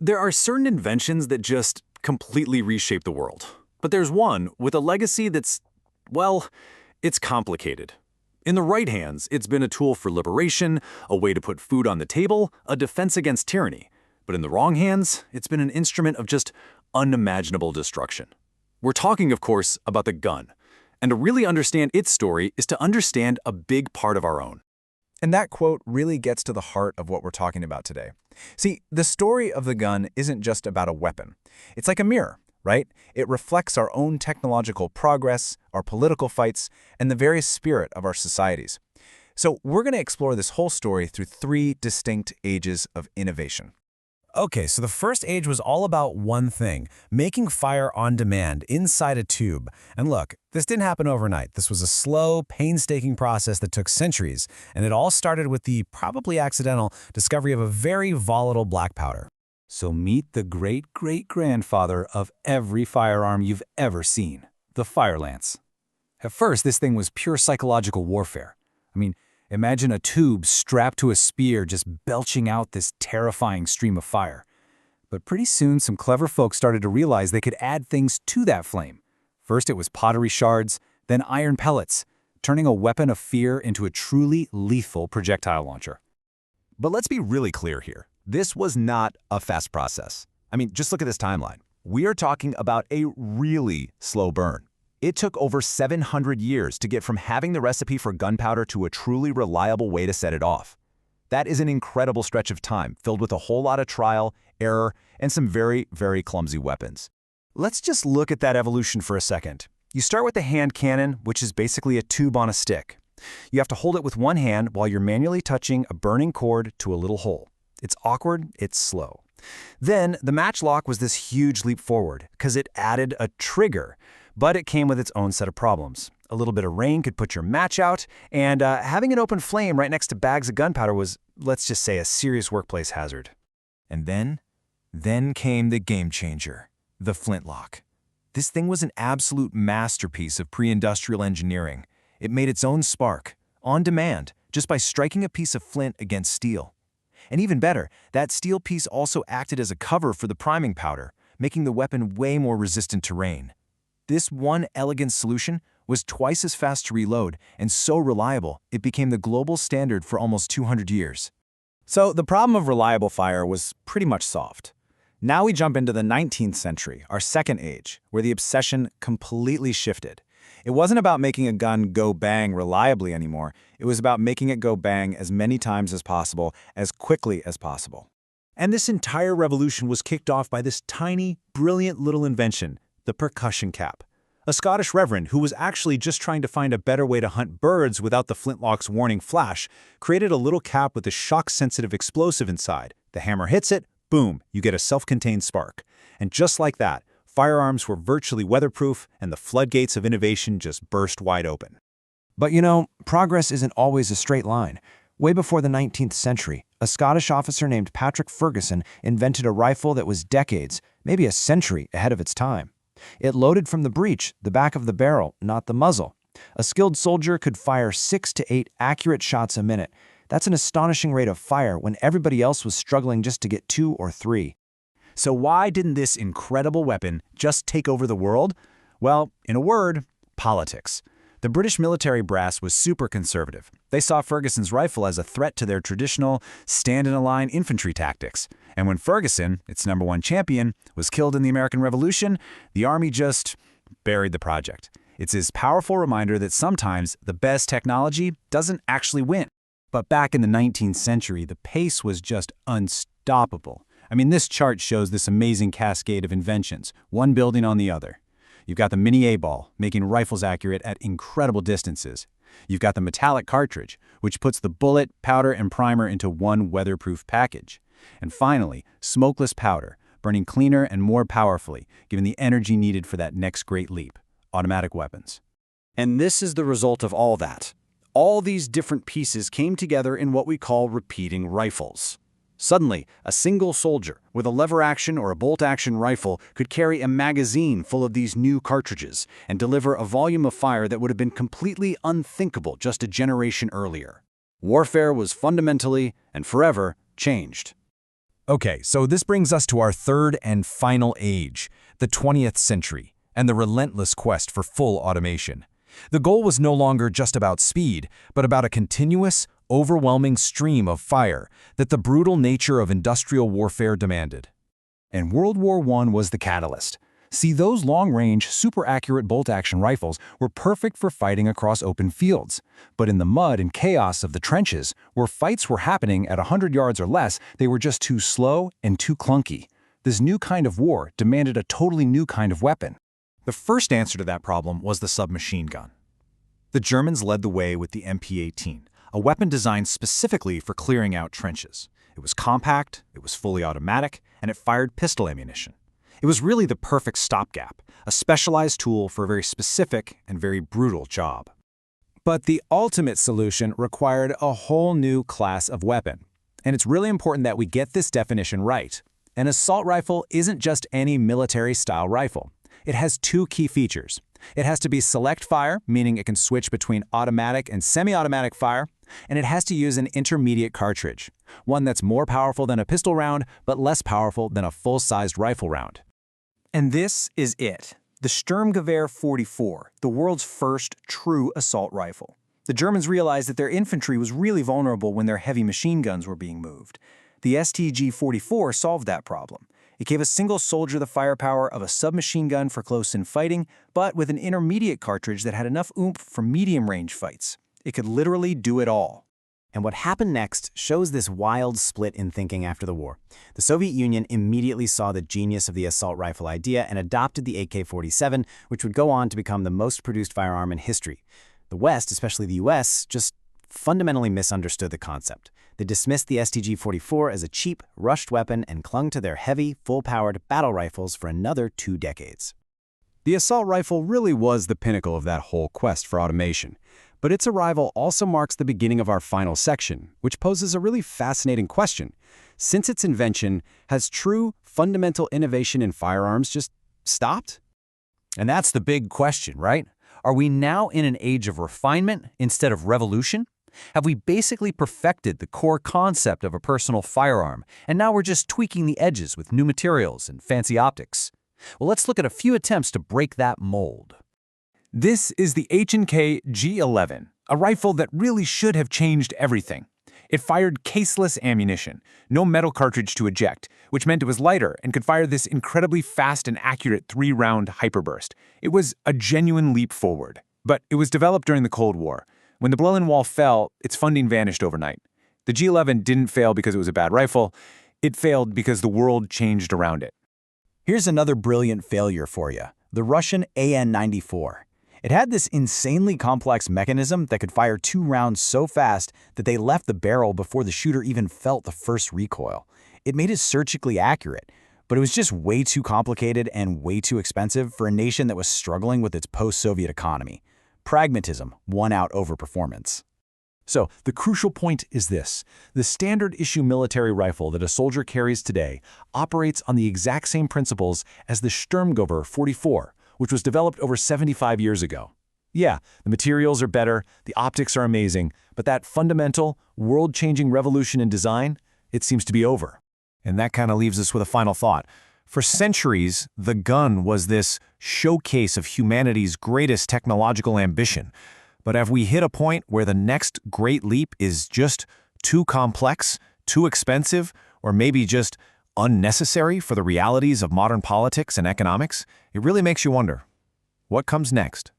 There are certain inventions that just completely reshape the world. But there's one with a legacy that's, well, it's complicated. In the right hands, it's been a tool for liberation, a way to put food on the table, a defense against tyranny. But in the wrong hands, it's been an instrument of just unimaginable destruction. We're talking, of course, about the gun. And to really understand its story is to understand a big part of our own. And that quote really gets to the heart of what we're talking about today. See, the story of the gun isn't just about a weapon. It's like a mirror, right? It reflects our own technological progress, our political fights, and the various spirit of our societies. So we're going to explore this whole story through 3 distinct ages of innovation. Okay, so the first age was all about one thing, making fire on demand inside a tube. And look, this didn't happen overnight. This was a slow, painstaking process that took centuries, and it all started with the probably accidental discovery of a very volatile black powder. So meet the great-great-grandfather of every firearm you've ever seen, the fire lance. At first, this thing was pure psychological warfare. Imagine a tube strapped to a spear just belching out this terrifying stream of fire. But pretty soon, some clever folks started to realize they could add things to that flame. First, it was pottery shards, then iron pellets, turning a weapon of fear into a truly lethal projectile launcher. But let's be really clear here. This was not a fast process. Just look at this timeline. We are talking about a really slow burn. It took over 700 years to get from having the recipe for gunpowder to a truly reliable way to set it off. That is an incredible stretch of time, filled with a whole lot of trial, error, and some very, very clumsy weapons. Let's just look at that evolution for a second. You start with the hand cannon, which is basically a tube on a stick. You have to hold it with one hand while you're manually touching a burning cord to a little hole. It's awkward, it's slow. Then the matchlock was this huge leap forward, because it added a trigger. But it came with its own set of problems. A little bit of rain could put your match out, and having an open flame right next to bags of gunpowder was, let's just say, a serious workplace hazard. And then came the game changer, the flintlock. This thing was an absolute masterpiece of pre-industrial engineering. It made its own spark, on demand, just by striking a piece of flint against steel. And even better, that steel piece also acted as a cover for the priming powder, making the weapon way more resistant to rain. This one elegant solution was twice as fast to reload and so reliable it became the global standard for almost 200 years. So the problem of reliable fire was pretty much solved. Now we jump into the 19th century, our second age, where the obsession completely shifted. It wasn't about making a gun go bang reliably anymore. It was about making it go bang as many times as possible, as quickly as possible. And this entire revolution was kicked off by this tiny, brilliant little invention, the percussion cap. A Scottish reverend who was actually just trying to find a better way to hunt birds without the flintlock's warning flash created a little cap with a shock-sensitive explosive inside. The hammer hits it, boom, you get a self-contained spark. And just like that, firearms were virtually weatherproof and the floodgates of innovation just burst wide open. But progress isn't always a straight line. Way before the 19th century, a Scottish officer named Patrick Ferguson invented a rifle that was decades, maybe a century ahead of its time. It loaded from the breech, the back of the barrel, not the muzzle. A skilled soldier could fire 6 to 8 accurate shots a minute. That's an astonishing rate of fire when everybody else was struggling just to get 2 or 3. So why didn't this incredible weapon just take over the world? Well, in a word, politics. The British military brass was super conservative. They saw Ferguson's rifle as a threat to their traditional stand-in-a-line infantry tactics. And when Ferguson, its #1 champion, was killed in the American Revolution, the army just buried the project. It's this powerful reminder that sometimes the best technology doesn't actually win. But back in the 19th century, the pace was just unstoppable. This chart shows this amazing cascade of inventions, one building on the other. You've got the mini A-ball, making rifles accurate at incredible distances. You've got the metallic cartridge, which puts the bullet, powder, and primer into one weatherproof package. And finally, smokeless powder, burning cleaner and more powerfully, giving the energy needed for that next great leap, automatic weapons. And this is the result of all that. All these different pieces came together in what we call repeating rifles. Suddenly, a single soldier with a lever-action or a bolt-action rifle could carry a magazine full of these new cartridges and deliver a volume of fire that would have been completely unthinkable just a generation earlier. Warfare was fundamentally and forever changed. Okay, so this brings us to our third and final age, the 20th century, and the relentless quest for full automation. The goal was no longer just about speed, but about a continuous, overwhelming stream of fire that the brutal nature of industrial warfare demanded. And World War I was the catalyst. See, those long-range, super-accurate bolt-action rifles were perfect for fighting across open fields. But in the mud and chaos of the trenches, where fights were happening at 100 yards or less, they were just too slow and too clunky. This new kind of war demanded a totally new kind of weapon. The first answer to that problem was the submachine gun. The Germans led the way with the MP-18, a weapon designed specifically for clearing out trenches. It was compact, it was fully automatic, and it fired pistol ammunition. It was really the perfect stopgap, a specialized tool for a very specific and very brutal job. But the ultimate solution required a whole new class of weapon. And it's really important that we get this definition right. An assault rifle isn't just any military-style rifle. It has two key features. It has to be select fire, meaning it can switch between automatic and semi-automatic fire, and it has to use an intermediate cartridge, one that's more powerful than a pistol round, but less powerful than a full-sized rifle round. And this is it, the Sturmgewehr 44, the world's first true assault rifle. The Germans realized that their infantry was really vulnerable when their heavy machine guns were being moved. The STG-44 solved that problem. It gave a single soldier the firepower of a submachine gun for close-in fighting, but with an intermediate cartridge that had enough oomph for medium-range fights. It could literally do it all. And what happened next shows this wild split in thinking after the war. The Soviet Union immediately saw the genius of the assault rifle idea and adopted the AK-47, which would go on to become the most produced firearm in history. The West, especially the US, just fundamentally misunderstood the concept. They dismissed the STG-44 as a cheap, rushed weapon and clung to their heavy, full-powered battle rifles for another 2 decades. The assault rifle really was the pinnacle of that whole quest for automation. But its arrival also marks the beginning of our final section, which poses a really fascinating question. Since its invention, has true, fundamental innovation in firearms just stopped? And that's the big question, right? Are we now in an age of refinement instead of revolution? Have we basically perfected the core concept of a personal firearm, and now we're just tweaking the edges with new materials and fancy optics? Well, let's look at a few attempts to break that mold. This is the H&K G11, a rifle that really should have changed everything. It fired caseless ammunition, no metal cartridge to eject, which meant it was lighter and could fire this incredibly fast and accurate 3-round hyperburst. It was a genuine leap forward. But it was developed during the Cold War. When the Berlin Wall fell, its funding vanished overnight. The G11 didn't fail because it was a bad rifle. It failed because the world changed around it. Here's another brilliant failure for you, the Russian AN-94. It had this insanely complex mechanism that could fire 2 rounds so fast that they left the barrel before the shooter even felt the first recoil. It made it surgically accurate, but it was just way too complicated and way too expensive for a nation that was struggling with its post-Soviet economy. Pragmatism won out over performance. So, the crucial point is this. The standard-issue military rifle that a soldier carries today operates on the exact same principles as the Sturmgewehr 44, which was developed over 75 years ago. Yeah, the materials are better, the optics are amazing, but that fundamental, world-changing revolution in design, it seems to be over. And that kind of leaves us with a final thought. For centuries, the gun was this showcase of humanity's greatest technological ambition. But have we hit a point where the next great leap is just too complex, too expensive, or maybe just unnecessary for the realities of modern politics and economics? It really makes you wonder, what comes next?